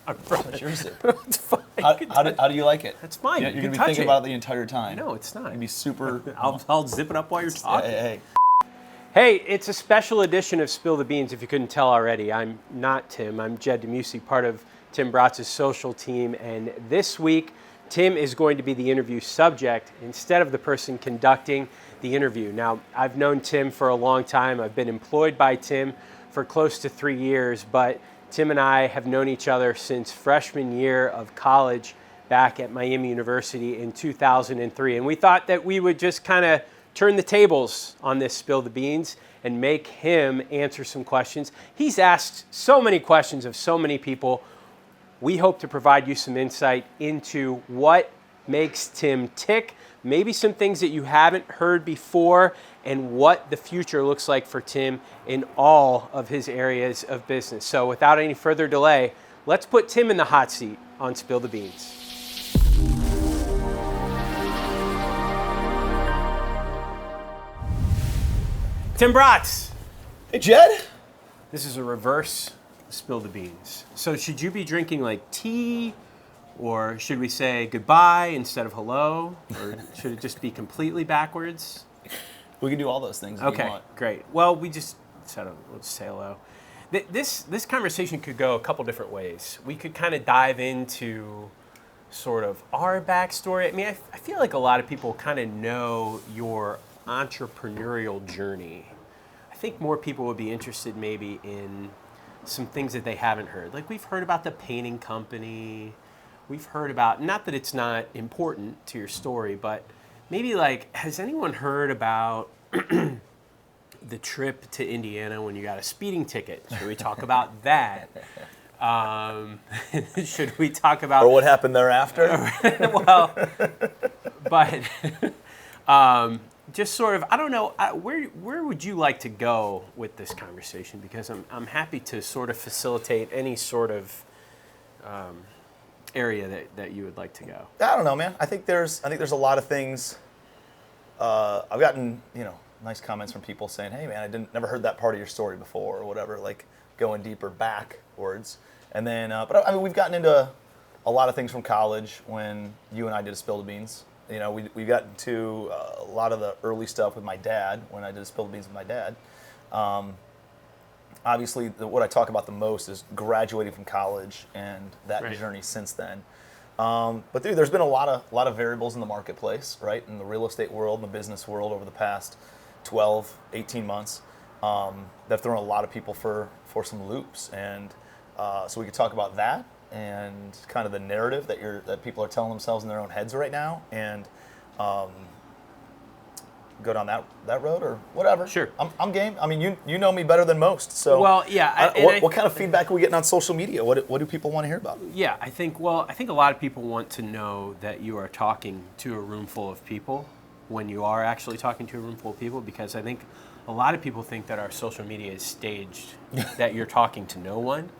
That's your soup. It's fine. How do you like it? It's fine. You're You going to can be thinking touch about it the entire time. No, it's not. You'd be super... I'll zip it up while you're talking. Hey. Hey, it's a special edition of Spill the Beans, if you couldn't tell already. I'm not Tim. I'm Jed DeMeusy, part of Tim Bratz's social team. And this week, Tim is going to be the interview subject instead of the person conducting the interview. Now, I've known Tim for a long time. I've been employed by Tim for close to 3 years, but Tim and I have known each other since freshman year of college back at Miami University in 2003. And we thought that we would just kind of turn the tables on this Spill the Beans and make him answer some questions. He's asked so many questions of so many people. We hope to provide you some insight into what makes Tim tick, maybe some things that you haven't heard before, and what the future looks like for Tim in all of his areas of business. So without any further delay, let's put Tim in the hot seat on Spill the Beans. Tim Bratz. Hey, Jed. This is a reverse Spill the Beans. So should you be drinking like tea, or should we say goodbye instead of hello, or should it just be completely backwards? We can do all those things if you want. Great. Well, we'll just say hello. This conversation could go a couple different ways. We could kind of dive into sort of our backstory. I mean, I feel like a lot of people kind of know your entrepreneurial journey. I think more people would be interested maybe in some things that they haven't heard. Like, we've heard about the painting company. We've heard about, not that it's not important to your story, but maybe like, has anyone heard about the trip to Indiana when you got a speeding ticket? Should we talk about that? Should we talk about... Or what happened thereafter? Well, but just sort of, I don't know, where would you like to go with this conversation? Because I'm happy to sort of facilitate any sort of area that you would like to go. I don't know, man. I think there's a lot of things. I've gotten, nice comments from people saying, "Hey, man, I never heard that part of your story before," or whatever, like going deeper backwards. And then, but I mean, we've gotten into a lot of things from college when you and I did a Spill the Beans. We got into a lot of the early stuff with my dad when I did a Spill the Beans with my dad. Obviously, what I talk about the most is graduating from college and that journey since then. But dude, there's been a lot of variables in the marketplace, right? In the real estate world, in the business world over the past 12, 18 months that have thrown a lot of people for some loops. And so we could talk about that and kind of the narrative that people are telling themselves in their own heads right now, and go down that road or whatever. Sure. I'm game. I mean, you know me better than most. So well, yeah. What kind of feedback are we getting on social media? What do people want to hear about? Yeah, I think a lot of people want to know that you are talking to a room full of people when you are actually talking to a room full of people, because I think a lot of people think that our social media is staged, that you're talking to no one.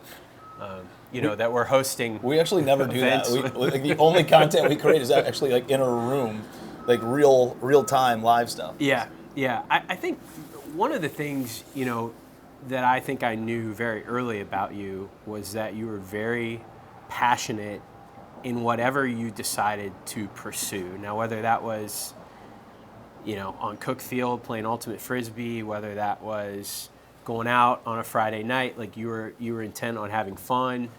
That we're hosting. We actually never do that. The only content we create is actually like in a room, like real time live stuff. Yeah. I think one of the things that I think I knew very early about you was that you were very passionate in whatever you decided to pursue. Now, whether that was on Cook Field playing ultimate frisbee, whether that was going out on a Friday night, like you were intent on having fun,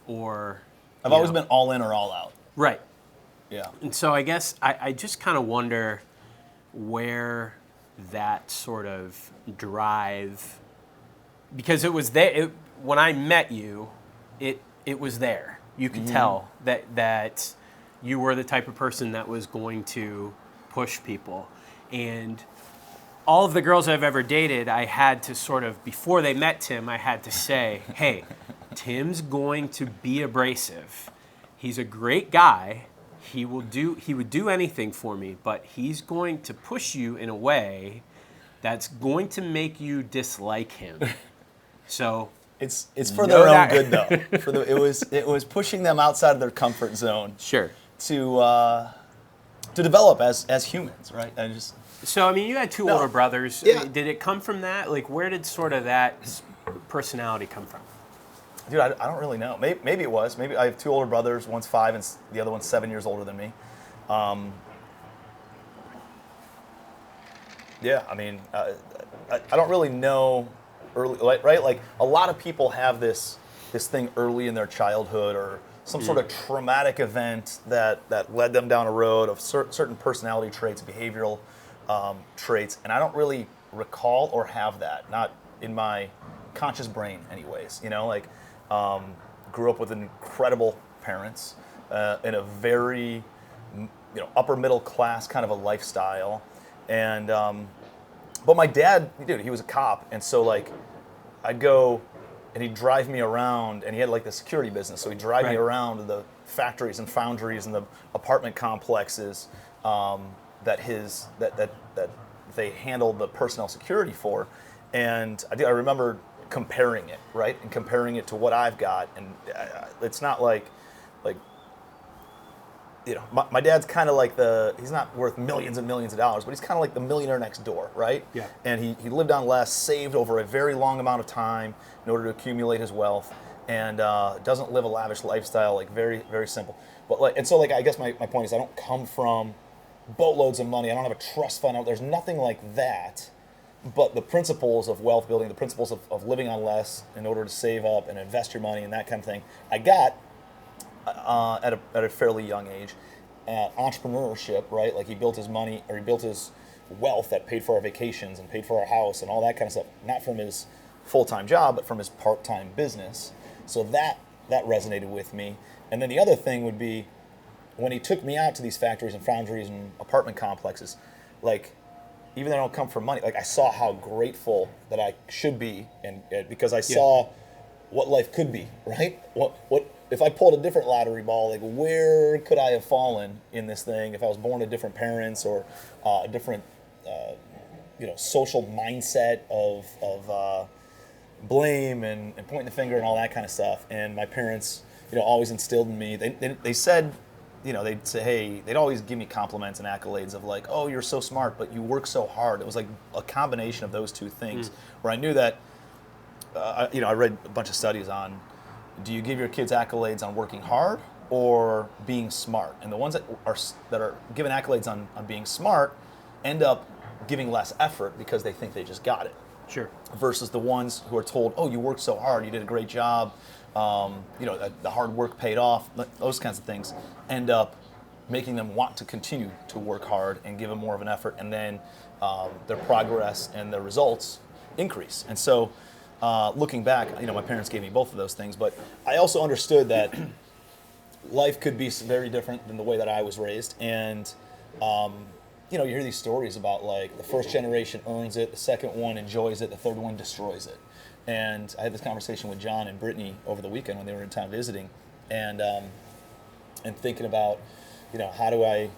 or I've always been all in or all out. Right. Yeah. And so I guess I just kind of wonder where that sort of drive, because it was there when I met you, it was there. You could tell that you were the type of person that was going to push people. And all of the girls I've ever dated, I had to sort of, before they met Tim, I had to say, hey, Tim's going to be abrasive. He's a great guy. He would do anything for me, but he's going to push you in a way that's going to make you dislike him. So it's for their own good though. It was pushing them outside of their comfort zone. Sure. To develop as humans, right? So, I mean, you had two older brothers. Yeah. Did it come from that? Like, where did sort of that personality come from? Dude, I don't really know. Maybe it was. Maybe I have two older brothers. One's 5 and the other one's 7 years older than me. Yeah, I mean, I don't really know early, right? Like a lot of people have this thing early in their childhood or some sort of traumatic event that led them down a road of certain personality traits, behavioral traits, and I don't really recall or have that, not in my conscious brain, anyways. Like grew up with incredible parents in a very upper middle class kind of a lifestyle, and but my dad, dude, he was a cop, and so like I'd go and he'd drive me around, and he had like the security business, so he'd drive me around to the factories and foundries and the apartment complexes that they handled the personnel security for, and I remember comparing it, right, and comparing it to what I've got, and it's not like my dad's kind of like he's not worth millions and millions of dollars, but he's kind of like the millionaire next door, right? Yeah. And he lived on less, saved over a very long amount of time in order to accumulate his wealth, and doesn't live a lavish lifestyle, like very, very simple. But I guess my point is I don't come from boatloads of money. I don't have a trust fund. There's nothing like that. But the principles of wealth building, the principles of living on less in order to save up and invest your money and that kind of thing, I got at a fairly young age. Entrepreneurship, right? Like he built his wealth that paid for our vacations and paid for our house and all that kind of stuff. Not from his full-time job, but from his part-time business. So that resonated with me. And then the other thing would be when he took me out to these factories and foundries and apartment complexes, like even though I don't come from money, like I saw how grateful that I should be, and because I saw what life could be, right? What if I pulled a different lottery ball, like where could I have fallen in this thing if I was born to different parents or a different social mindset of blame and pointing the finger and all that kind of stuff. And my parents always instilled in me, they said, they'd say, hey, they'd always give me compliments and accolades of like, oh, you're so smart, but you work so hard. It was like a combination of those two things where I knew that, I read a bunch of studies on, do you give your kids accolades on working hard or being smart? And the ones that are given accolades on being smart end up giving less effort because they think they just got it. Sure. Versus the ones who are told, oh, you worked so hard, you did a great job, the hard work paid off, those kinds of things end up making them want to continue to work hard and give them more of an effort, and then their progress and their results increase. And so looking back, my parents gave me both of those things, but I also understood that life could be very different than the way that I was raised. And you hear these stories about like the first generation earns it, the second one enjoys it, the third one destroys it. And I had this conversation with John and Brittany over the weekend when they were in town visiting, and thinking about, how do I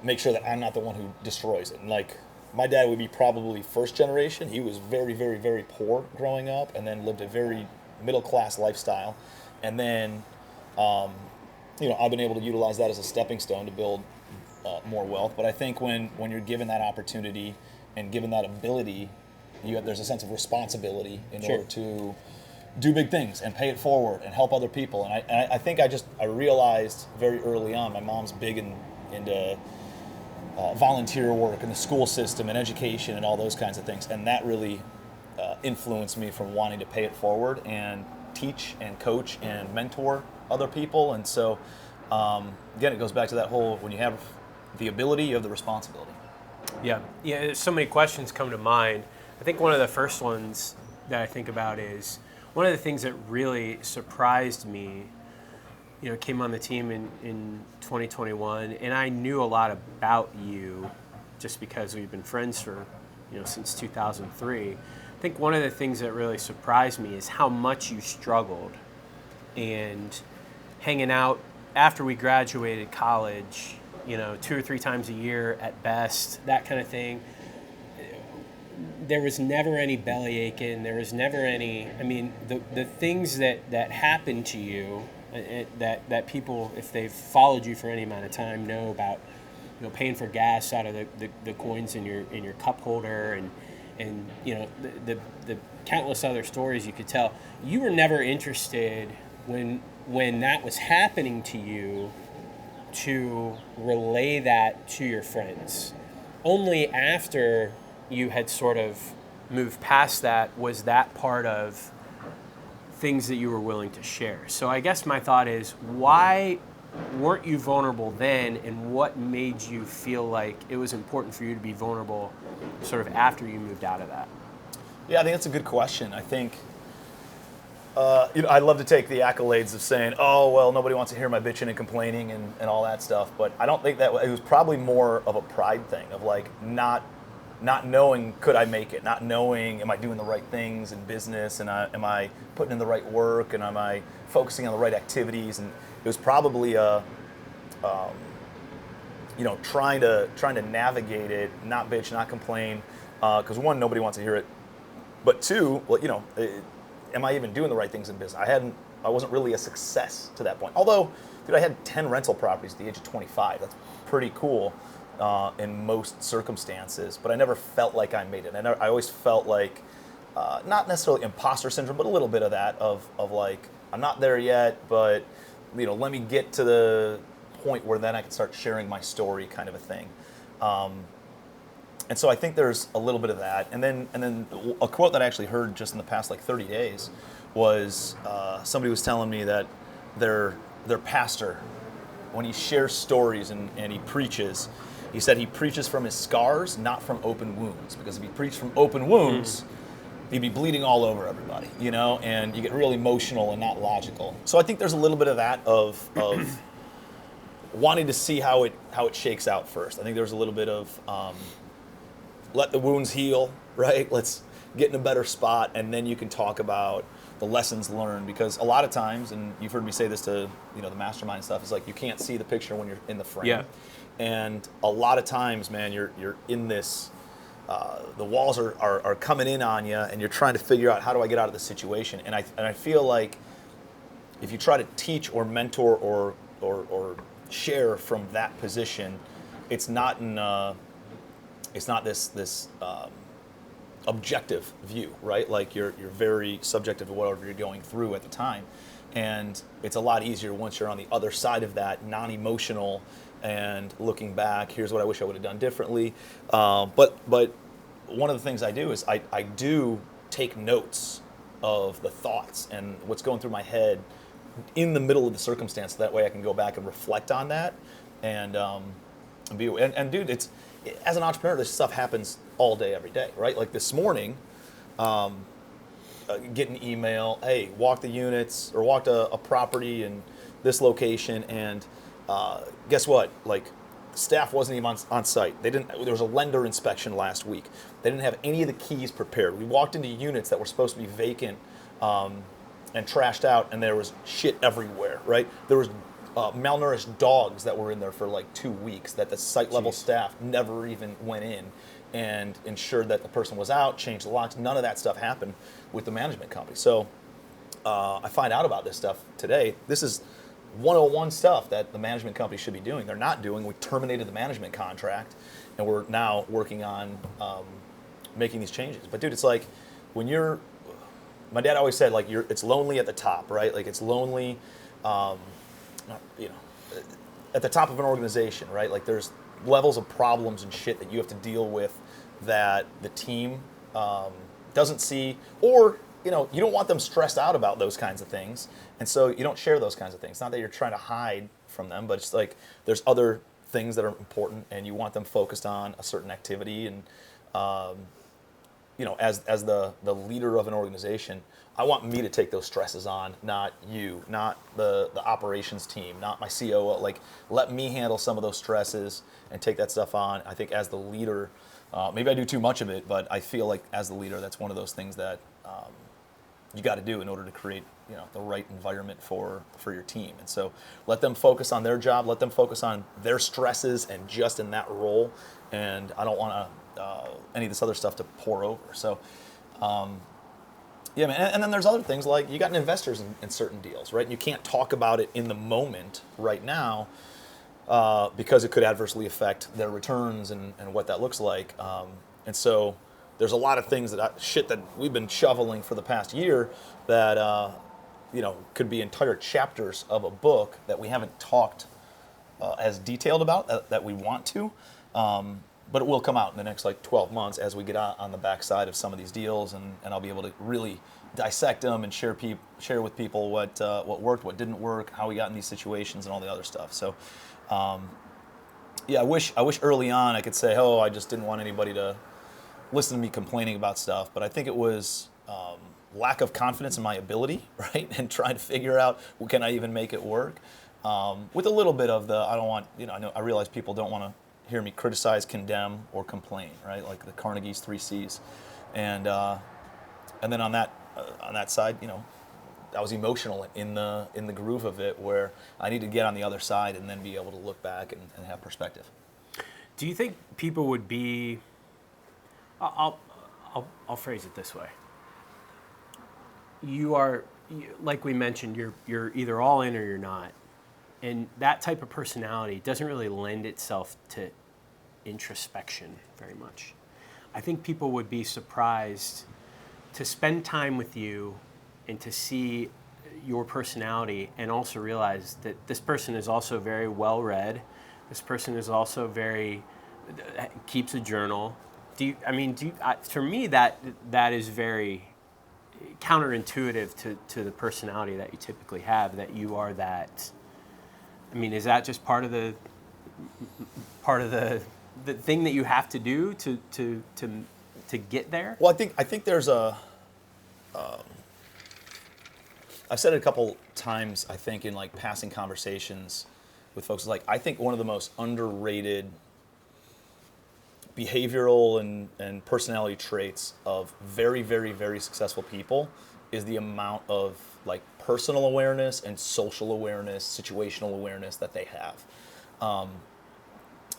make sure that I'm not the one who destroys it. And like my dad would be probably first generation. He was very, very, very poor growing up, and then lived a very middle class lifestyle. And then, I've been able to utilize that as a stepping stone to build more wealth. But I think when you're given that opportunity and given that ability, there's a sense of responsibility in order to do big things and pay it forward and help other people. And I think I realized very early on, my mom's big into volunteer work in the school system and education and all those kinds of things. And that really influenced me from wanting to pay it forward and teach and coach and mentor other people. And so, again, it goes back to that whole, when you have the ability, you have the responsibility. Yeah, so many questions come to mind. I think one of the first ones that I think about is, one of the things that really surprised me, came on the team in 2021, and I knew a lot about you just because we've been friends for, since 2003. I think one of the things that really surprised me is how much you struggled, and hanging out after we graduated college, 2 or 3 times a year at best, that kind of thing. There was never any belly aching. There was never any, the things that happened to you, that people, if they've followed you for any amount of time, know about, paying for gas out of the coins in your cup holder, and the countless other stories you could tell, you were never interested when that was happening to you to relay that to your friends. Only after you had sort of moved past that was that part of things that you were willing to share. So I guess my thought is, why weren't you vulnerable then, and what made you feel like it was important for you to be vulnerable sort of after you moved out of that? Yeah, I think that's a good question. I think, I'd love to take the accolades of saying, oh, well, nobody wants to hear my bitching and complaining and all that stuff, but I don't think that, it was probably more of a pride thing of like not knowing could I make it, not knowing am I doing the right things in business, and am I putting in the right work, and am I focusing on the right activities, and it was probably trying to navigate it, not bitch, not complain, because one, nobody wants to hear it, but two, well, am I even doing the right things in business? I wasn't really a success to that point. Although, dude, I had 10 rental properties at the age of 25. That's pretty cool in most circumstances. But I never felt like I made it. I always felt like, not necessarily imposter syndrome, but a little bit of that of like, I'm not there yet, but let me get to the point where then I can start sharing my story, kind of a thing. And so I think there's a little bit of that. And then a quote that I actually heard just in the past like 30 days was somebody was telling me that their pastor, when he shares stories and he preaches, he said he preaches from his scars, not from open wounds. Because if he preached from open wounds, he'd be bleeding all over everybody, and you get real emotional and not logical. So I think there's a little bit of that of wanting to see how it shakes out first. I think there's a little bit of let the wounds heal, right? Let's get in a better spot, and then you can talk about the lessons learned. Because a lot of times, and you've heard me say this to the mastermind stuff, is like you can't see the picture when you're in the frame. Yeah. And a lot of times, man, you're in this. The walls are coming in on you, and you're trying to figure out how do I get out of this situation. And I feel like if you try to teach or mentor or share from that position, it's not this objective view, right? Like you're very subjective to whatever you're going through at the time, and it's a lot easier once you're on the other side of that, non-emotional, and looking back. Here's what I wish I would have done differently. But one of the things I do is I do take notes of the thoughts and what's going through my head in the middle of the circumstance. That way I can go back and reflect on that and dude, it's, as an entrepreneur, this stuff happens all day, every day, right? Like this morning, get an email, hey, walk the units or walked a property in this location, and guess what? Like, staff wasn't even on site. There was a lender inspection last week. They didn't have any of the keys prepared. We walked into units that were supposed to be vacant and trashed out, and there was shit everywhere, right? There was malnourished dogs that were in there for like 2 weeks that the site level staff never even went in and ensured that the person was out, changed the locks. None of that stuff happened with the management company. So I find out about this stuff today. This is 101 stuff that the management company should be doing. They're not doing. We terminated the management contract, and we're now working on making these changes. But dude, it's like when my dad always said, like, it's lonely at the top, right? Like, it's lonely, at the top of an organization, right? Like, there's levels of problems and shit that you have to deal with that the team doesn't see, or you don't want them stressed out about those kinds of things, and so you don't share those kinds of things. Not that you're trying to hide from them, but it's like there's other things that are important, and you want them focused on a certain activity. And as the leader of an organization, I want me to take those stresses on, not you, not the operations team, not my COO. Like, let me handle some of those stresses and take that stuff on. I think as the leader, maybe I do too much of it, but I feel like as the leader, that's one of those things that you got to do in order to create the right environment for your team. And so let them focus on their job, let them focus on their stresses and just in that role. And I don't want any of this other stuff to pour over. So yeah, man. And then there's other things, like you got investors in certain deals, right? And you can't talk about it in the moment right now because it could adversely affect their returns and what that looks like. And so there's a lot of things shit that we've been shoveling for the past year that could be entire chapters of a book that we haven't talked as detailed about that we want to. But it will come out in the next 12 months as we get on the backside of some of these deals, and I'll be able to really dissect them and share with people what worked, what didn't work, how we got in these situations, and all the other stuff. So, I wish early on I could say, oh, I just didn't want anybody to listen to me complaining about stuff. But I think it was lack of confidence in my ability, right, and trying to figure out, well, can I even make it work, with a little bit of I don't want, I realize people don't want to hear me criticize, condemn, or complain, right? Like the Carnegie's 3 C's, and then on that side, I was emotional in the groove of it, where I need to get on the other side and then be able to look back and have perspective. Do you think people would be? I'll phrase it this way. Like we mentioned, you're either all in or you're not. And that type of personality doesn't really lend itself to introspection very much. I think people would be surprised to spend time with you and to see your personality, and also realize that this person is also very well read. This person is also keeps a journal. For me, that is very counterintuitive to the personality that you typically have, that you are that. Is that just part of the thing that you have to do to get there? Well, I think there's I've said it a couple times, I think, in passing conversations with folks. I think one of the most underrated behavioral and personality traits of very, very, very successful people is the amount of personal awareness and social awareness, situational awareness that they have.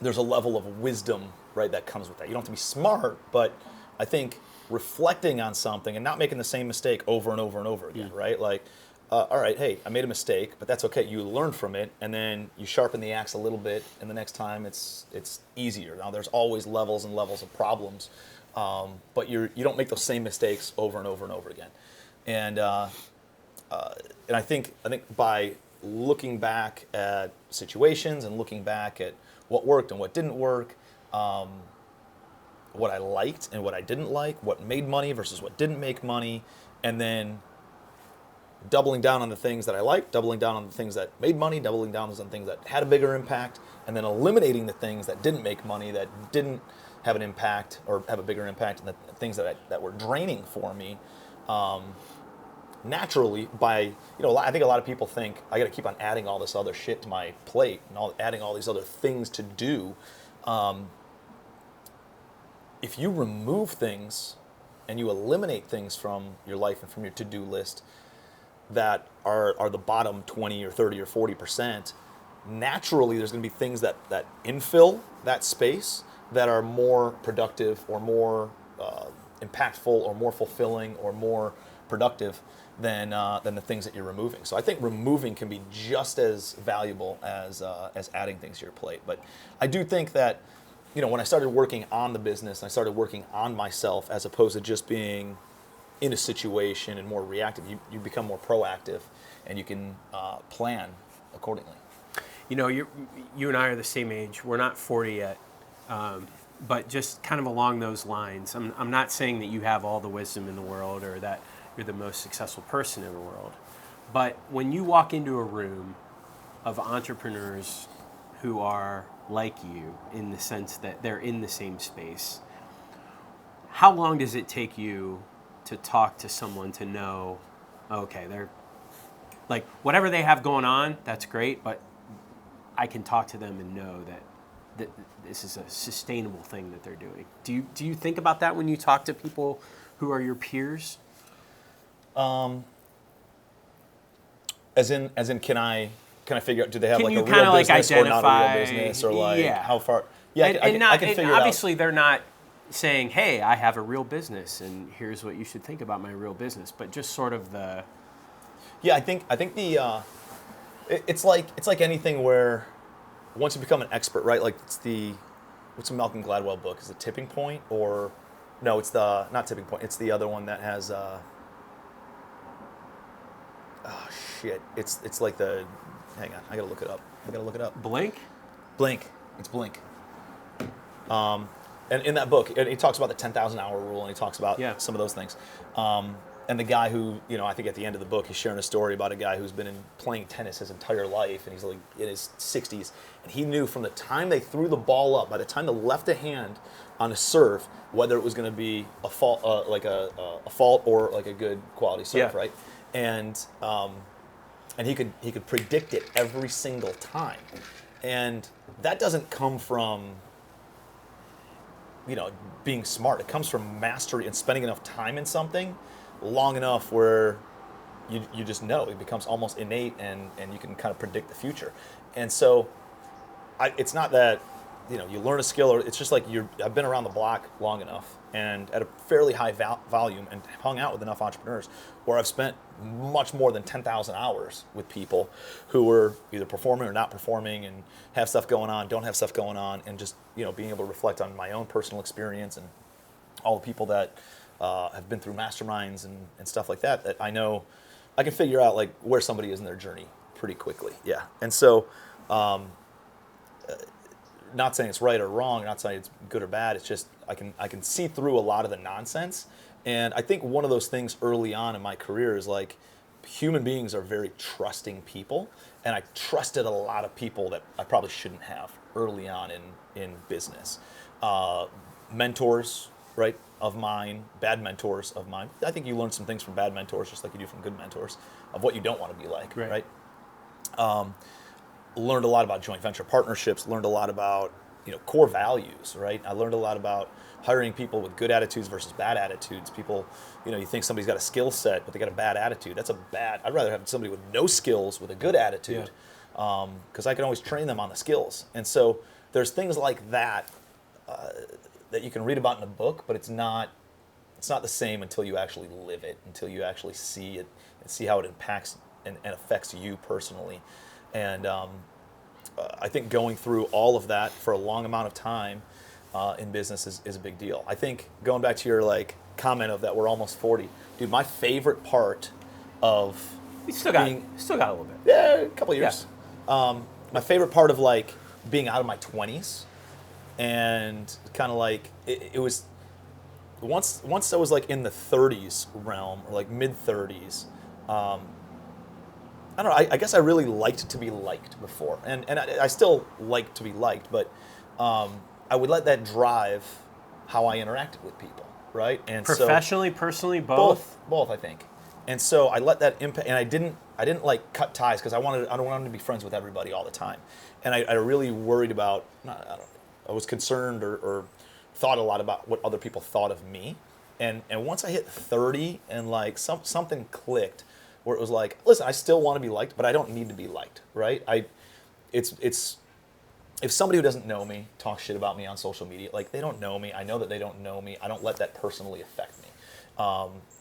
There's a level of wisdom, right, that comes with that. You don't have to be smart, but I think reflecting on something and not making the same mistake over and over and over again, right? All right, hey, I made a mistake, but that's okay. You learn from it, and then you sharpen the axe a little bit, and the next time it's easier. Now, there's always levels and levels of problems, but you don't make those same mistakes over and over and over again. And I think by looking back at situations and looking back at what worked and what didn't work, what I liked and what I didn't like, what made money versus what didn't make money, and then doubling down on the things that I liked, doubling down on the things that made money, doubling down on the things that had a bigger impact, and then eliminating the things that didn't make money, that didn't have an impact or have a bigger impact, and the things that were draining for me. Naturally, I think a lot of people think I got to keep on adding all this other shit to my plate and adding all these other things to do. If you remove things and you eliminate things from your life and from your to-do list that are the bottom 20 or 30 or 40%, naturally there's going to be things that infill that space that are more productive or more impactful or more fulfilling or more productive than the things that you're removing. So I think removing can be just as valuable as adding things to your plate. But I do think that, when I started working on the business, I started working on myself as opposed to just being in a situation and more reactive. You become more proactive, and you can plan accordingly. You and I are the same age. We're not 40 yet, but just kind of along those lines. I'm not saying that you have all the wisdom in the world or that you're the most successful person in the world. But when you walk into a room of entrepreneurs who are like you, in the sense that they're in the same space, how long does it take you to talk to someone to know, okay, they're whatever they have going on, that's great, but I can talk to them and know that this is a sustainable thing that they're doing? Do you think about that when you talk to people who are your peers? As in, can I figure out? Do they have Can a you real kinda, business or not a identify? real business, or Yeah. how far? Yeah, I can figure it out. Obviously, they're not saying, "Hey, I have a real business, and here's what you should think about my real business." But just sort of the. Yeah, I think the it's like anything where once you become an expert, right? What's the Malcolm Gladwell book? Is it Tipping Point or No, it's the not Tipping Point. It's the other one that has. Oh shit! It's like the. Hang on, I gotta look it up. Blink? Blink. It's Blink. And in that book, he talks about the 10,000 hour rule, and he talks about some of those things. And the guy who, I think at the end of the book, he's sharing a story about a guy who's been playing tennis his entire life, and he's like in his 60s, and he knew from the time they threw the ball up, by the time they left a hand on a serve, whether it was going to be a fault, a fault or like a good quality serve, right? And he could predict it every single time, and that doesn't come from being smart. It comes from mastery and spending enough time in something long enough where you just know. It becomes almost innate, and you can kind of predict the future. And so it's not that you learn a skill, or it's just like I've been around the block long enough and at a fairly high volume and hung out with enough entrepreneurs where I've spent much more than 10,000 hours with people who are either performing or not performing, and have stuff going on, don't have stuff going on, and just being able to reflect on my own personal experience and all the people that have been through masterminds and stuff like that I know I can figure out like where somebody is in their journey pretty quickly. Yeah. And so not saying it's right or wrong, not saying it's good or bad, it's just I can see through a lot of the nonsense. And I think one of those things early on in my career is like human beings are very trusting people, and I trusted a lot of people that I probably shouldn't have early on in business. Mentors, right, of mine, bad mentors of mine. I think you learn some things from bad mentors just like you do from good mentors of what you don't want to be like, right? Learned a lot about joint venture partnerships, learned a lot about core values, right? I learned a lot about hiring people with good attitudes versus bad attitudes. People, you think somebody's got a skill set, but they got a bad attitude. I'd rather have somebody with no skills with a good attitude, because I can always train them on the skills. And so there's things like that that you can read about in a book, but it's not the same until you actually live it, until you actually see it and see how it impacts and affects you personally. And I think going through all of that for a long amount of time in business is a big deal. I think going back to your comment of that we're almost 40, dude, my favorite part of you still got a little bit. Yeah, a couple of years. Yeah. My favorite part of being out of my 20s and kind of it was once I was in the 30s realm, or mid 30s. I don't know. I guess I really liked to be liked before, and I still like to be liked, but I would let that drive how I interacted with people, right? And professionally, personally, both. Both, I think. And so I let that impact, and I didn't cut ties because I don't want to be friends with everybody all the time, and I really worried about. I was concerned or thought a lot about what other people thought of me, and once I hit 30 and something clicked. Where it was listen, I still want to be liked, but I don't need to be liked, right? It's if somebody who doesn't know me talks shit about me on social media, they don't know me, I know that they don't know me, I don't let that personally affect me.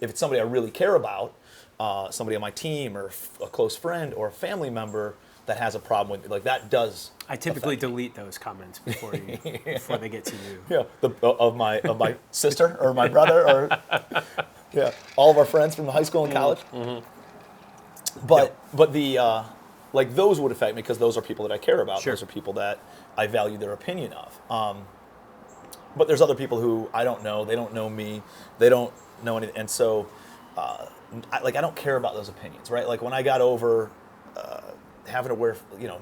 If it's somebody I really care about, somebody on my team or a close friend or a family member that has a problem with me, that does. I typically delete those comments before they get to you. Yeah, of my sister or my brother or all of our friends from high school and college. Mm-hmm. But the those would affect me because those are people that I care about. Sure. Those are people that I value their opinion of. But there's other people who I don't know. They don't know me. They don't know anything. And so, I don't care about those opinions, right? When I got over having to wear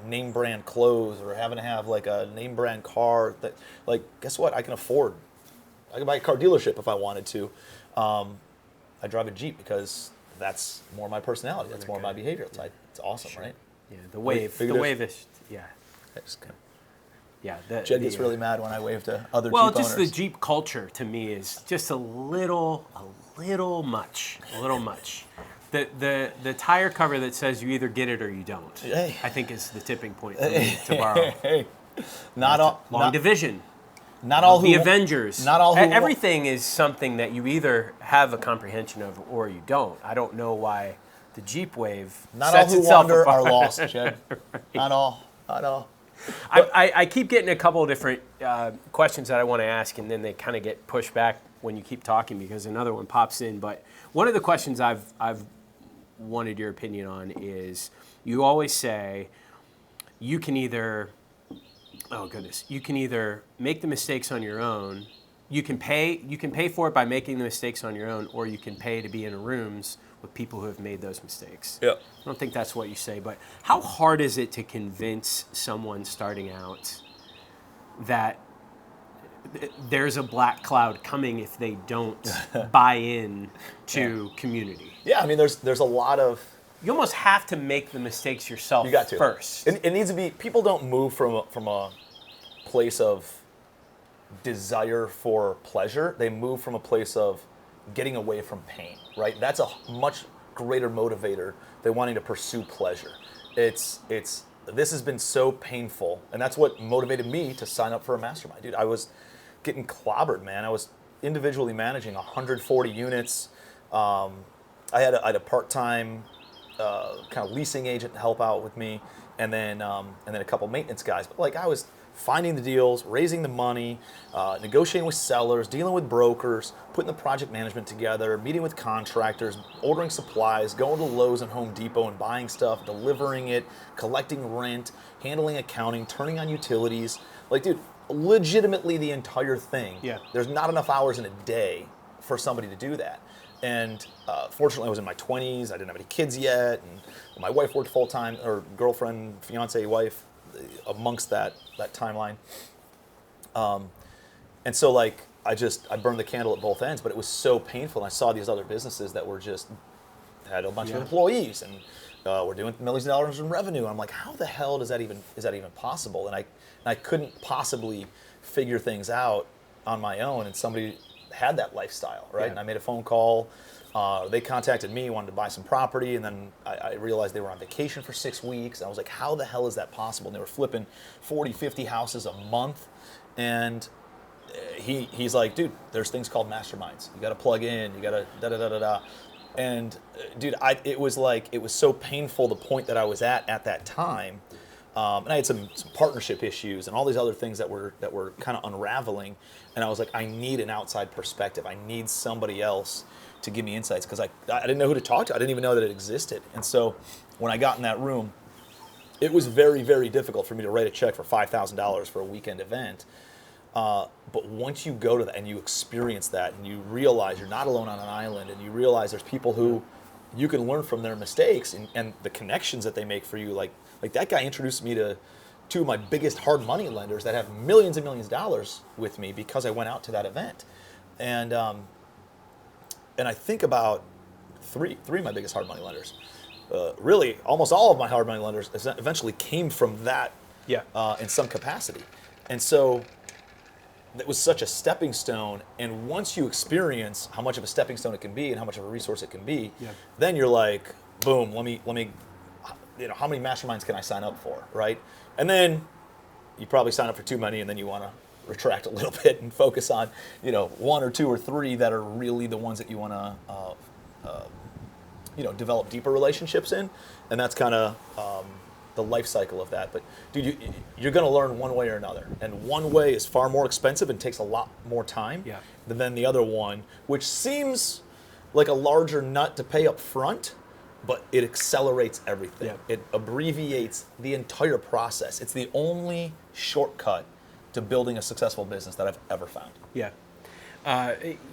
name brand clothes or having to have a name brand car that guess what? I can afford. I can buy a car dealership if I wanted to. I drive a Jeep because that's more my personality. That's more my behavior. It's awesome, sure. Right? Yeah, the wave is, yeah. Jed gets really mad when I wave to other Jeep owners. Well, just the Jeep culture to me is just a little much. The tire cover that says you either get it or you don't, I think is the tipping point for me to borrow. Long division. Not all the Avengers. Not all everything is something that you either have a comprehension of or you don't. I don't know why the Jeep wave sets itself apart. Not all who wander are lost, Jed. Right. Not all. I keep getting a couple of different questions that I want to ask, and then they kind of get pushed back when you keep talking because another one pops in. But one of the questions I've wanted your opinion on is you always say you can either, you can either make the mistakes on your own. You can pay for it by making the mistakes on your own, or you can pay to be in rooms with people who have made those mistakes. Yeah. I don't think that's what you say, but how hard is it to convince someone starting out that there's a black cloud coming if they don't buy in to community? Yeah, I mean, there's a lot of... You almost have to make the mistakes yourself You got to. first. It needs to be... People don't move from a place of desire for pleasure. They move from a place of getting away from pain, right? That's a much greater motivator than wanting to pursue pleasure. This has been so painful, and that's what motivated me to sign up for a mastermind. Dude, I was getting clobbered, man. I was individually managing 140 units. I had a part-time kind of leasing agent to help out with me, and then a couple maintenance guys. But like I was finding the deals, raising the money, negotiating with sellers, dealing with brokers, putting the project management together, meeting with contractors, ordering supplies, going to Lowe's and Home Depot and buying stuff, delivering it, collecting rent, handling accounting, turning on utilities. Like, dude, legitimately the entire thing. Yeah. There's not enough hours in a day for somebody to do that. And fortunately, I was in my 20s. I didn't have any kids yet. And my wife worked full-time, or girlfriend, fiance, wife, amongst that timeline. And so like I burned the candle at both ends, but it was so painful. And I saw these other businesses that were just had a bunch of employees and were doing millions of dollars in revenue. And I'm like, how the hell is that even possible? And I couldn't possibly figure things out on my own. And somebody had that lifestyle, right? Yeah. And I made a phone call. They contacted me, wanted to buy some property, and then I realized they were on vacation for 6 weeks. I was like, how the hell is that possible? And they were flipping 40, 50 houses a month. And he's like, dude, there's things called masterminds. You got to plug in. You got to da-da-da-da-da. And dude, it was so painful, the point that I was at that time. And I had some partnership issues and all these other things that were kind of unraveling. And I was like, I need an outside perspective. I need somebody else to give me insights, because I didn't know who to talk to. I didn't even know that it existed. And so when I got in that room, it was very, very difficult for me to write a check for $5,000 for a weekend event. But once you go to that and you experience that and you realize you're not alone on an island, and you realize there's people who you can learn from their mistakes and the connections that they make for you. Like that guy introduced me to two of my biggest hard money lenders that have millions and millions of dollars with me because I went out to that event. And I think about three of my biggest hard money lenders. Really, almost all of my hard money lenders eventually came from that in some capacity. And so it was such a stepping stone. And once you experience how much of a stepping stone it can be and how much of a resource it can be, then you're like, boom, let me, how many masterminds can I sign up for, right? And then you probably sign up for too many, and then you want to retract a little bit and focus on, one or two or three that are really the ones that you want to, develop deeper relationships in. And that's kind of the life cycle of that. But dude, you're going to learn one way or another. And one way is far more expensive and takes a lot more time than the other one, which seems like a larger nut to pay up front, but it accelerates everything. Yeah. It abbreviates the entire process. It's the only shortcut to building a successful business that I've ever found. Yeah.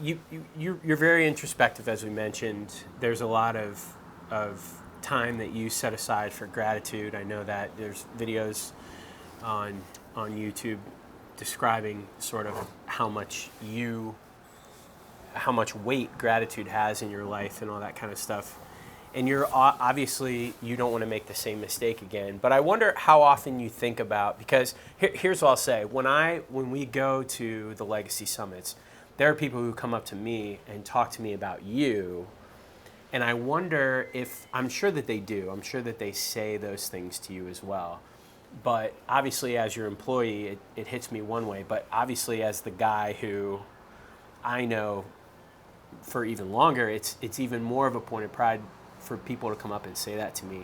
You're very introspective, as we mentioned. There's a lot of time that you set aside for gratitude. I know that there's videos on YouTube describing sort of how much weight gratitude has in your life and all that kind of stuff. And you're obviously, you don't want to make the same mistake again. But I wonder how often you think about, because here's what I'll say. When we go to the Legacy Summits, there are people who come up to me and talk to me about you. And I wonder if, I'm sure that they do. I'm sure that they say those things to you as well. But obviously, as your employee, it hits me one way. But obviously, as the guy who I know for even longer, it's even more of a point of pride for people to come up and say that to me.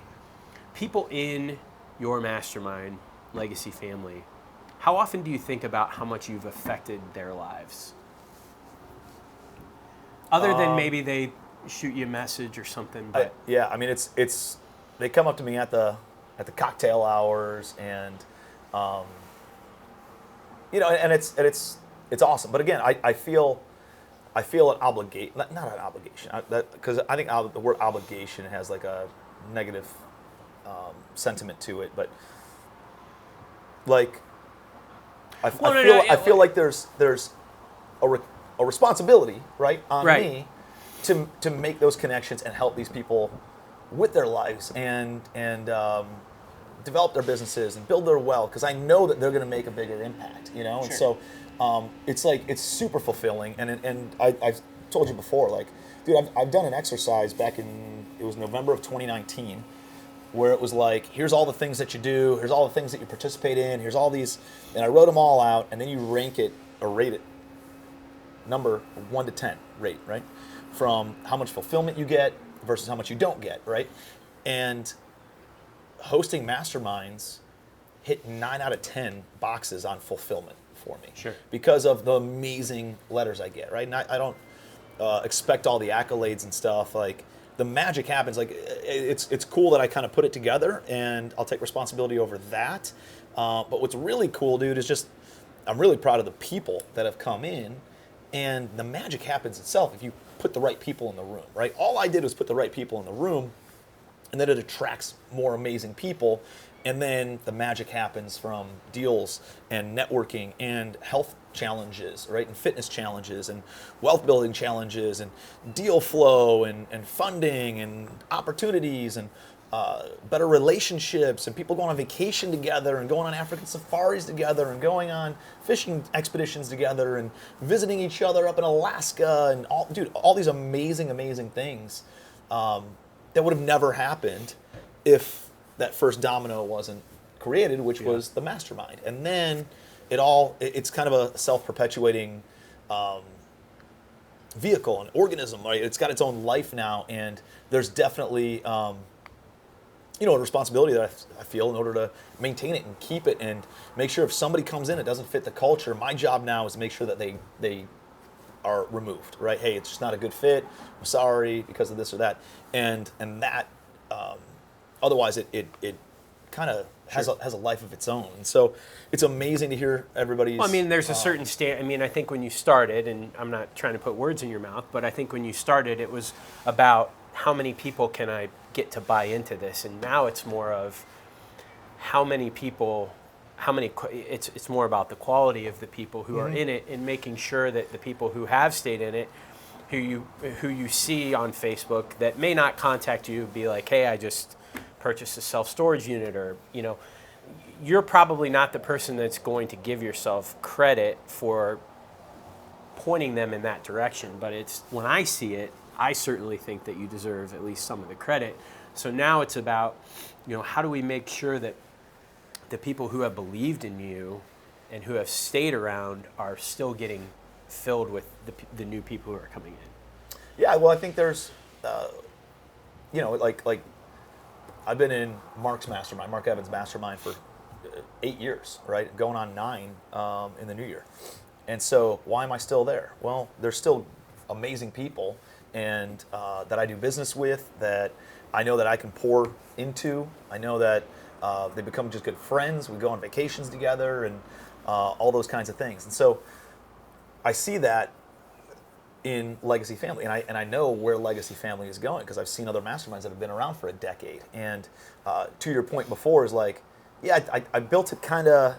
People in your mastermind, Legacy Family, how often do you think about how much you've affected their lives? Other than maybe they shoot you a message or something. But I mean, it's they come up to me at the cocktail hours, and and it's awesome. But again, I feel an obligation, not an obligation, because I think the word obligation has like a negative sentiment to it. But like, I feel like there's a responsibility, right, on me to make those connections and help these people with their lives and develop their businesses and build their wealth, because I know that they're going to make a bigger impact, Sure. And so it's super fulfilling. And I've told you before, like, dude, I've done an exercise back it was November of 2019, where it was like, here's all the things that you do, here's all the things that you participate in, here's all these, and I wrote them all out, and then you rank it or rate it, number 1 to 10 rate, right? From how much fulfillment you get versus how much you don't get, right? And hosting masterminds hit 9 out of 10 boxes on fulfillment for me. Sure. Because of the amazing letters I get, right? And I don't expect all the accolades and stuff. Like, the magic happens. Like, it's cool that I kind of put it together, and I'll take responsibility over that. But what's really cool, dude, is just I'm really proud of the people that have come in, and the magic happens itself if you put the right people in the room, right? All I did was put the right people in the room, and then it attracts more amazing people, and then the magic happens from deals and networking and health challenges, right? And fitness challenges and wealth building challenges and deal flow and funding and opportunities and better relationships and people going on vacation together and going on African safaris together and going on fishing expeditions together and visiting each other up in Alaska and all these amazing things that would have never happened if that first domino wasn't created, which was the mastermind. And then it's kind of a self-perpetuating vehicle, an organism, right? It's got its own life now, and there's definitely a responsibility that I feel in order to maintain it and keep it and make sure if somebody comes in, it doesn't fit the culture. My job now is to make sure that they are removed, right? Hey, it's just not a good fit. I'm sorry because of this or that, and that otherwise it kind of has a life of its own. And so it's amazing to hear everybody's. Well, I mean, there's a certain I mean, I think when you started, and I'm not trying to put words in your mouth, but I think when you started, it was about how many people can I get to buy into this, and now it's more of how many people. It's more about the quality of the people who are in it, and making sure that the people who have stayed in it, who you see on Facebook that may not contact you, be like, hey, I just purchased a self-storage unit, or you're probably not the person that's going to give yourself credit for pointing them in that direction. But it's when I see it, I certainly think that you deserve at least some of the credit. So now it's about, how do we make sure that the people who have believed in you and who have stayed around are still getting filled with the new people who are coming in? Yeah, well, I think there's, like I've been in Mark Evans' mastermind for 8 years, right? Going on 9 in the new year. And so why am I still there? Well, there's still amazing people and that I do business with, that I know that I can pour into. I know that they become just good friends. We go on vacations together and all those kinds of things. And so I see that in Legacy Family, and I know where Legacy Family is going because I've seen other masterminds that have been around for a decade. And to your point before is like, yeah, I built it kind of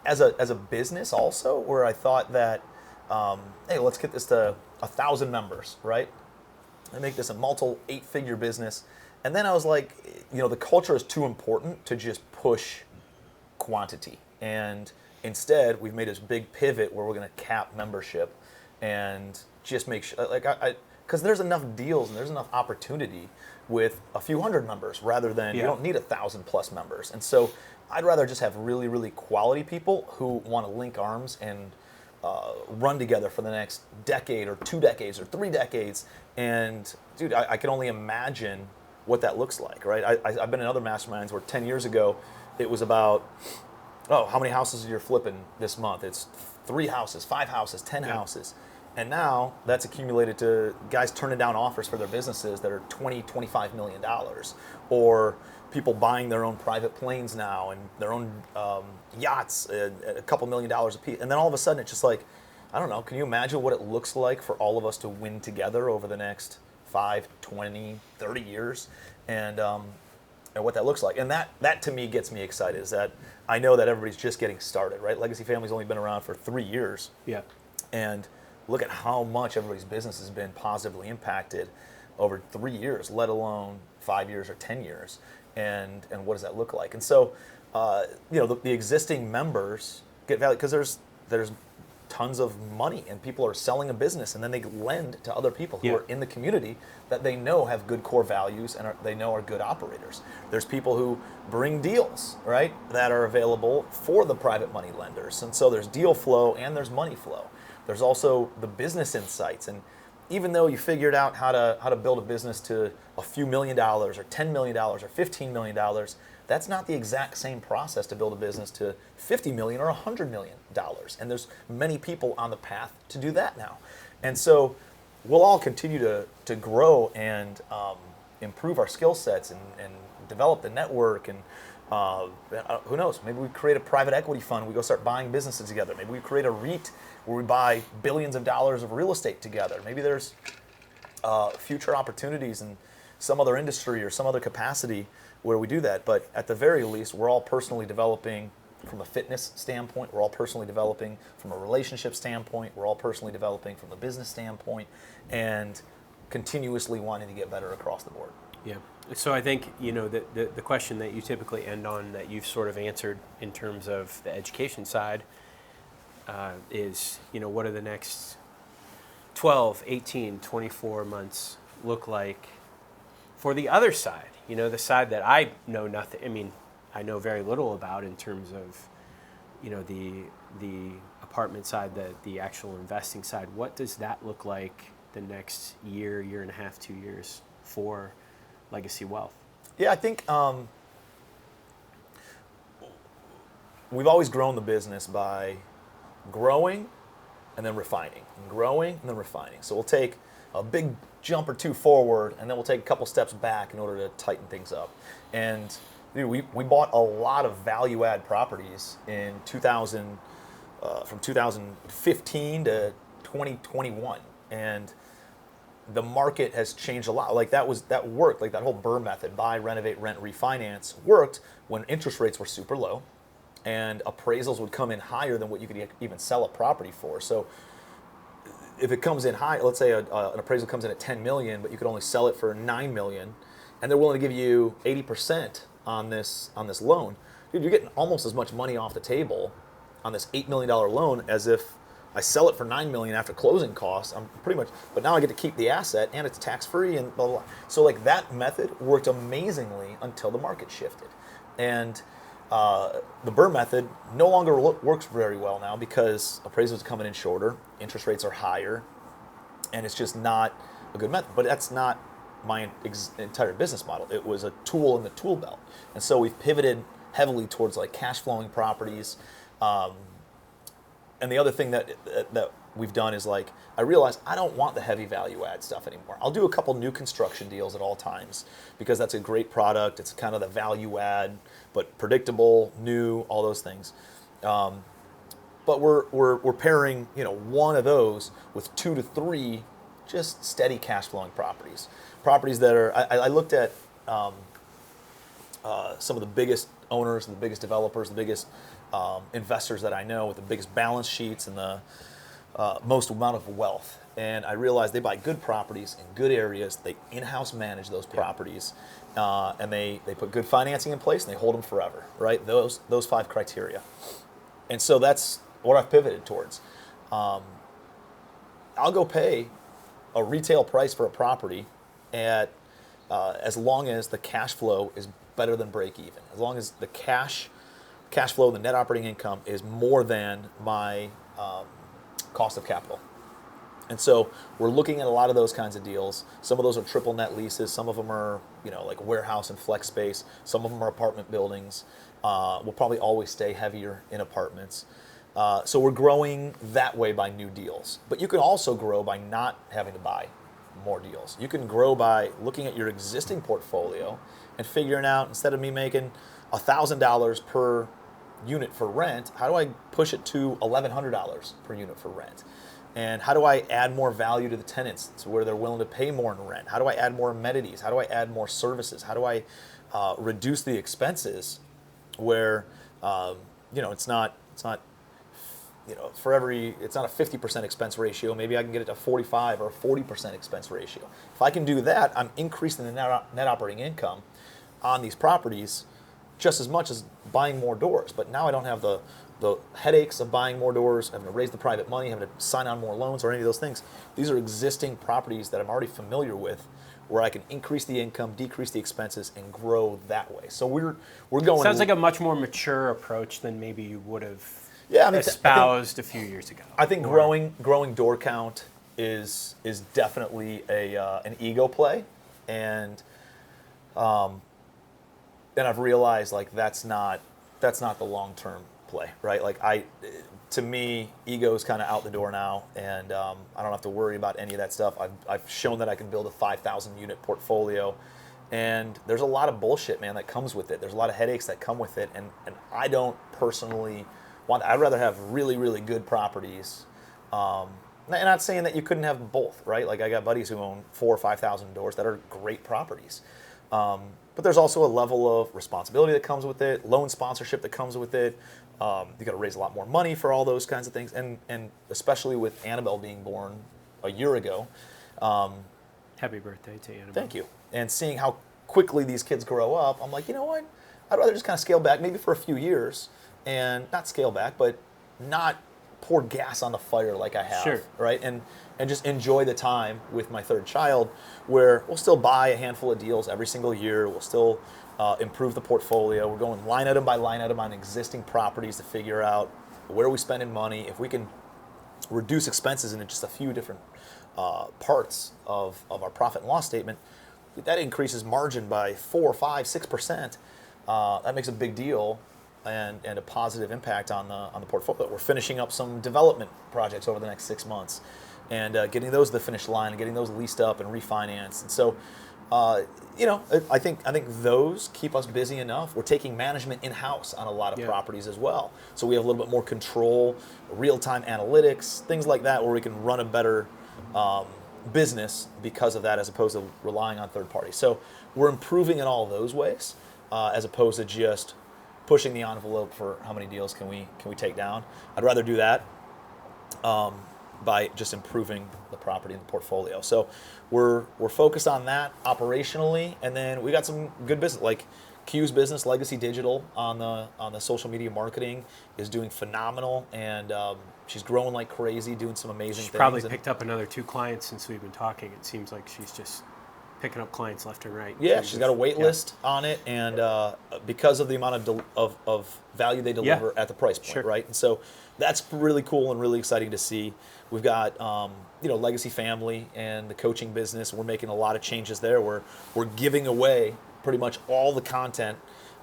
as a business also, where I thought that, hey, let's get this to 1,000 members, right? And make this a multiple 8-figure business. And then I was like, the culture is too important to just push quantity. And instead, we've made this big pivot where we're going to cap membership and just make sure, because there's enough deals and there's enough opportunity with a few hundred members rather than you don't need 1,000 plus members. And so I'd rather just have really, really quality people who want to link arms and run together for the next decade or 2 decades or 3 decades. And dude, I can only imagine what that looks like, right? I've been in other masterminds where 10 years ago, it was about, how many houses you're flipping this month? It's 3 houses, 5 houses, 10 houses. And now that's accumulated to guys turning down offers for their businesses that are $20-25 million, or people buying their own private planes now and their own yachts at a couple $1,000,000 a piece. And then all of a sudden it's just like, I don't know, can you imagine what it looks like for all of us to win together over the next 5, 20, 30 years? And what that looks like. And that to me gets me excited, is that I know that everybody's just getting started, right? Legacy Family's only been around for 3 years. Yeah. And look at how much everybody's business has been positively impacted over 3 years, let alone 5 years or 10 years. And what does that look like? And so, the existing members get value because there's tons of money, and people are selling a business, and then they lend to other people who are in the community that they know have good core values and they know are good operators. There's people who bring deals, right, that are available for the private money lenders. And so there's deal flow and there's money flow. There's also the business insights. And even though you figured out how to build a business to a few $1,000,000 or $10 million or $15 million, that's not the exact same process to build a business to $50 million or $100 million. And there's many people on the path to do that now. And so we'll all continue to grow and improve our skill sets and develop the network. And who knows, maybe we create a private equity fund. We go start buying businesses together. Maybe we create a REIT where we buy billions of dollars of real estate together. Maybe there's future opportunities in some other industry or some other capacity where we do that. But at the very least, we're all personally developing from a fitness standpoint. We're all personally developing from a relationship standpoint. We're all personally developing from a business standpoint, and continuously wanting to get better across the board. Yeah. So I think, the question that you typically end on, that you've sort of answered in terms of the education side, is, what do the next 12, 18, 24 months look like for the other side? The side that I know nothing, I know very little about in terms of, the apartment side, the actual investing side. What does that look like the next year and a half, 2 years for Legacy Wealth? Yeah, I think we've always grown the business by growing and then refining, and growing and then refining. So we'll take a big jump or two forward, and then we'll take a couple steps back in order to tighten things up. And we bought a lot of value-add properties in 2000, from 2015 to 2021, and the market has changed a lot. Like that worked. Like that whole BRRRR method, buy, renovate, rent, refinance, worked when interest rates were super low, and appraisals would come in higher than what you could even sell a property for. So if it comes in high, let's say an appraisal comes in at 10 million, but you could only sell it for 9 million, and they're willing to give you 80% on this loan, dude, you're getting almost as much money off the table on this $8 million loan as if I sell it for 9 million after closing costs. I'm pretty much, but now I get to keep the asset and it's tax free and blah, blah, blah. So like that method worked amazingly until the market shifted, and the BRRRR method no longer works very well now because appraisals are coming in shorter, interest rates are higher, and it's just not a good method. But that's not my entire business model. It was a tool in the tool belt. And so we've pivoted heavily towards like cash flowing properties. And the other thing that we've done is like, I realized I don't want the heavy value add stuff anymore. I'll do a couple new construction deals at all times because that's a great product. It's kind of the value add, but predictable, new, all those things. But we're pairing, one of those with 2 to 3 just steady cash flowing properties. Properties that are, I looked at some of the biggest owners, the biggest developers, the biggest investors that I know with the biggest balance sheets and the most amount of wealth. And I realized they buy good properties in good areas. They in-house manage those properties, and they put good financing in place, and they hold them forever, right? Those 5 criteria. And so that's what I've pivoted towards. I'll go pay a retail price for a property at as long as the cash flow is better than break even. As long as the cash flow, the net operating income is more than my cost of capital. And so we're looking at a lot of those kinds of deals. Some of those are triple net leases. Some of them are, like warehouse and flex space. Some of them are apartment buildings. We'll probably always stay heavier in apartments. So we're growing that way by new deals. But you can also grow by not having to buy more deals. You can grow by looking at your existing portfolio and figuring out, instead of me making $1,000 per unit for rent, how do I push it to $1,100 per unit for rent? And how do I add more value to the tenants to where they're willing to pay more in rent? How do I add more amenities? How do I add more services? How do I reduce the expenses where it's not it's not a 50% expense ratio. Maybe I can get it to 45 or a 40% expense ratio. If I can do that, I'm increasing the net operating income on these properties just as much as buying more doors. But now I don't have the headaches of buying more doors, having to raise the private money, having to sign on more loans or any of those things. These are existing properties that I'm already familiar with, where I can increase the income, decrease the expenses, and grow that way. So we're going. Sounds like a much more mature approach than maybe you would have espoused a few years ago. I think growing door count is definitely an ego play, and I've realized like that's not the long term play, right? Like to me, ego is kind of out the door now, and I don't have to worry about any of that stuff. I've shown that I can build a 5,000 unit portfolio, and there's a lot of bullshit, man, that comes with it. There's a lot of headaches that come with it, and I don't personally want. I'd rather have really, really good properties. And I'm not saying that you couldn't have both, right? Like I got buddies who own 4,000 or 5,000 doors that are great properties. But there's also a level of responsibility that comes with it, loan sponsorship that comes with it. You got to raise a lot more money for all those kinds of things, and especially with Annabelle being born a year ago. Happy birthday to Annabelle. Thank you. And seeing how quickly these kids grow up, I'm like, you know what? I'd rather just kind of scale back, maybe for a few years, and not scale back, but not pour gas on the fire like I have, right? And just enjoy the time with my third child, where we'll still buy a handful of deals every single year. We'll still improve the portfolio. We're going line item by line item on existing properties to figure out where are we spending money. If we can reduce expenses into just a few different parts of our profit and loss statement, that increases margin by 4, 5, 6%. That makes a big deal. And a positive impact on the portfolio. We're finishing up some development projects over the next 6 months, and getting those to the finish line, and getting those leased up and refinanced. And so, I think those keep us busy enough. We're taking management in-house on a lot of properties as well, so we have a little bit more control, real-time analytics, things like that, where we can run a better business because of that, as opposed to relying on third parties. So we're improving in all those ways, as opposed to just pushing the envelope for how many deals can we take down. I'd rather do that by just improving the property and the portfolio. So we're focused on that operationally, and then we got some good business, like Q's business, Legacy Digital, on the social media marketing is doing phenomenal, and she's growing like crazy, doing some amazing things. She's probably picked up another 2 clients since we've been talking. It seems like she's just picking up clients left and right. Yeah, she's got a wait list on it, and because of the amount of value they deliver at the price point, right? And so that's really cool and really exciting to see. We've got Legacy Family and the coaching business. We're making a lot of changes there. We're giving away pretty much all the content,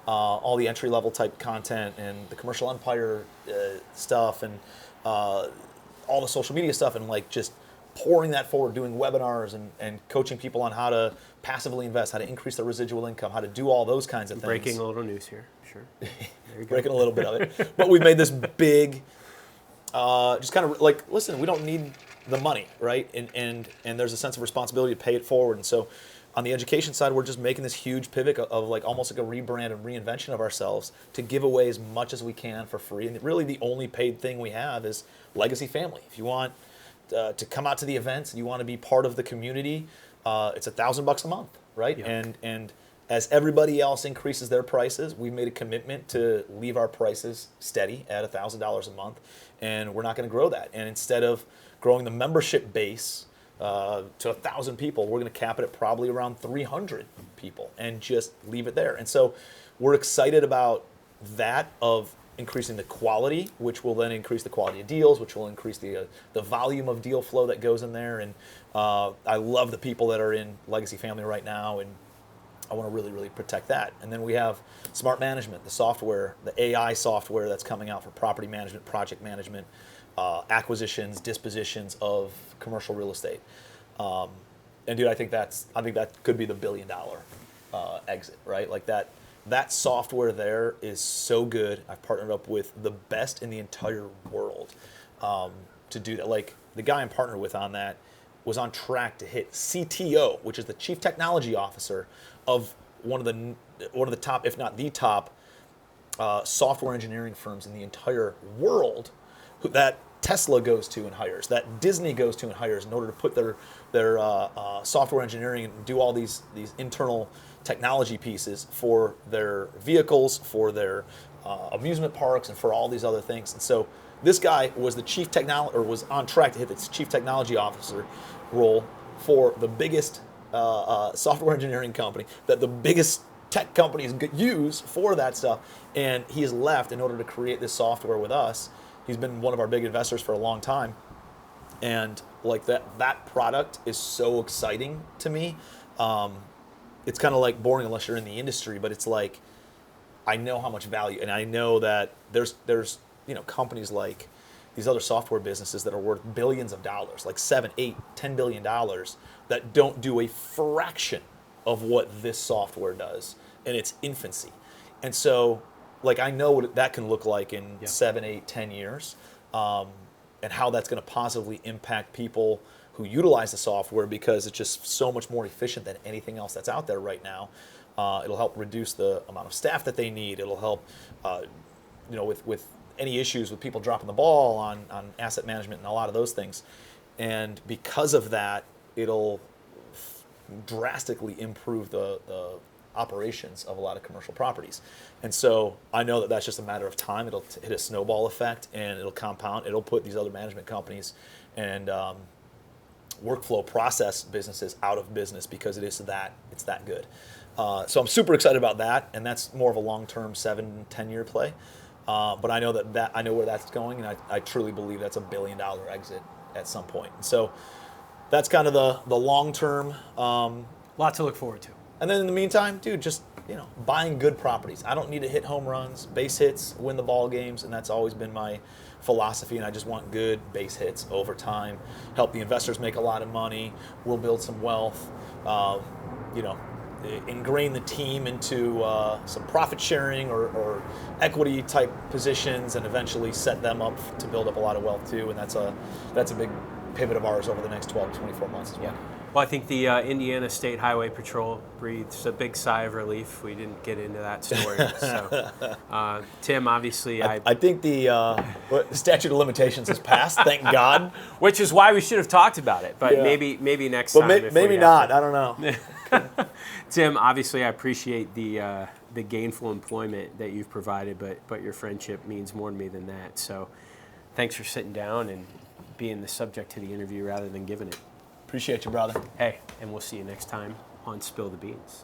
all the entry level type content, and the commercial empire stuff, and all the social media stuff, and like just pouring that forward, doing webinars and coaching people on how to passively invest, how to increase their residual income, how to do all those kinds of things. Breaking a little news here, sure. There you go. Breaking a little bit of it. But we've made this big, just kind of like, listen, we don't need the money, right? And there's a sense of responsibility to pay it forward. And so on the education side, we're just making this huge pivot of like almost like a rebrand and reinvention of ourselves to give away as much as we can for free. And really the only paid thing we have is Legacy Family. If you want to come out to the events and you want to be part of the community, it's $1,000 a month, right? Yep. And as everybody else increases their prices, we've made a commitment to leave our prices steady at $1,000 a month, and we're not going to grow that. And instead of growing the membership base to 1,000 people, we're going to cap it at probably around 300 people and just leave it there. And so we're excited about that, of increasing the quality, which will then increase the quality of deals, which will increase the volume of deal flow that goes in there. And I love the people that are in Legacy Family right now, and I want to really, really protect that. And then we have smart management, the software, the AI software that's coming out for property management, project management, acquisitions, dispositions of commercial real estate. And dude, I think that could be the $1 billion exit, right? Like that software there is so good. I've partnered up with the best in the entire world to do that. Like the guy I'm partnered with on that was on track to hit CTO, which is the Chief Technology Officer of one of the top, if not the top, software engineering firms in the entire world that Tesla goes to and hires, that Disney goes to and hires in order to put their software engineering and do all these internal technology pieces for their vehicles, for their amusement parks, and for all these other things. And so this guy was the was on track to hit the Chief Technology Officer role for the biggest software engineering company that the biggest tech companies use for that stuff. And he's left in order to create this software with us. He's been one of our big investors for a long time. And like that product is so exciting to me. It's kind of like boring unless you're in the industry, but it's like, I know how much value, and I know that there's companies like these other software businesses that are worth billions of dollars, like $7, $8, $10 billion, that don't do a fraction of what this software does in its infancy. And so, like, I know what that can look like in 7, 8, 10 years, and how that's going to positively impact people who utilize the software, because it's just so much more efficient than anything else that's out there right now. It'll help reduce the amount of staff that they need. It'll help, with any issues with people dropping the ball on asset management and a lot of those things. And because of that, it'll drastically improve the operations of a lot of commercial properties. And so I know that that's just a matter of time. It'll hit a snowball effect, and it'll compound. It'll put these other management companies and workflow process businesses out of business, because it's that good. So I'm super excited about that, and that's more of a long-term 7-10 year play. But I know that I know where that's going, and I truly believe that's a $1 billion exit at some point. And so that's kind of the long-term. Lot to look forward to. And then in the meantime, dude, just buying good properties. I don't need to hit home runs, base hits, win the ball games, and that's always been my philosophy. And I just want good base hits over time. Help the investors make a lot of money. We'll build some wealth. Ingrain the team into some profit sharing or equity type positions, and eventually set them up to build up a lot of wealth too. And that's a big pivot of ours over the next 12 to 24 months as well. Yeah. Well, I think the Indiana State Highway Patrol breathes a big sigh of relief. We didn't get into that story. So, Tim, obviously, I think the statute of limitations has passed, thank God. Which is why we should have talked about it, but maybe next time. But maybe not. I don't know. Tim, obviously, I appreciate the gainful employment that you've provided, but your friendship means more to me than that. So, thanks for sitting down and being the subject to the interview rather than giving it. Appreciate you, brother. Hey, and we'll see you next time on Spill the Beans.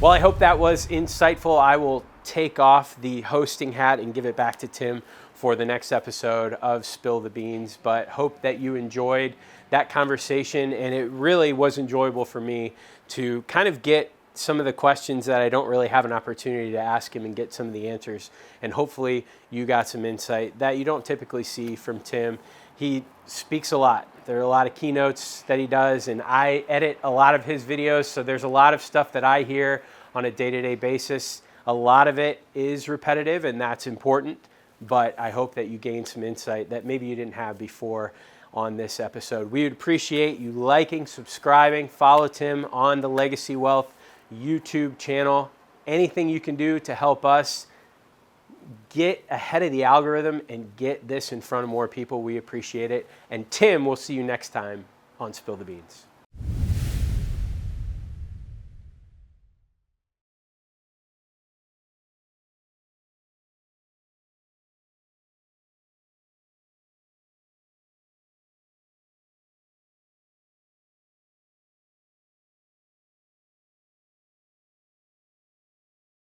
Well, I hope that was insightful. I will take off the hosting hat and give it back to Tim for the next episode of Spill the Beans, but hope that you enjoyed that conversation, and it really was enjoyable for me to kind of get some of the questions that I don't really have an opportunity to ask him and get some of the answers, and hopefully you got some insight that you don't typically see from Tim. He speaks a lot. There are a lot of keynotes that he does, and I edit a lot of his videos, so there's a lot of stuff that I hear on a day-to-day basis. A lot of it is repetitive, and that's important, but I hope that you gain some insight that maybe you didn't have before on this episode. We would appreciate you liking, subscribing, follow Tim on the Legacy Wealth YouTube channel. Anything you can do to help us get ahead of the algorithm and get this in front of more people, we appreciate it. And Tim, we'll see you next time on Spill the Beans.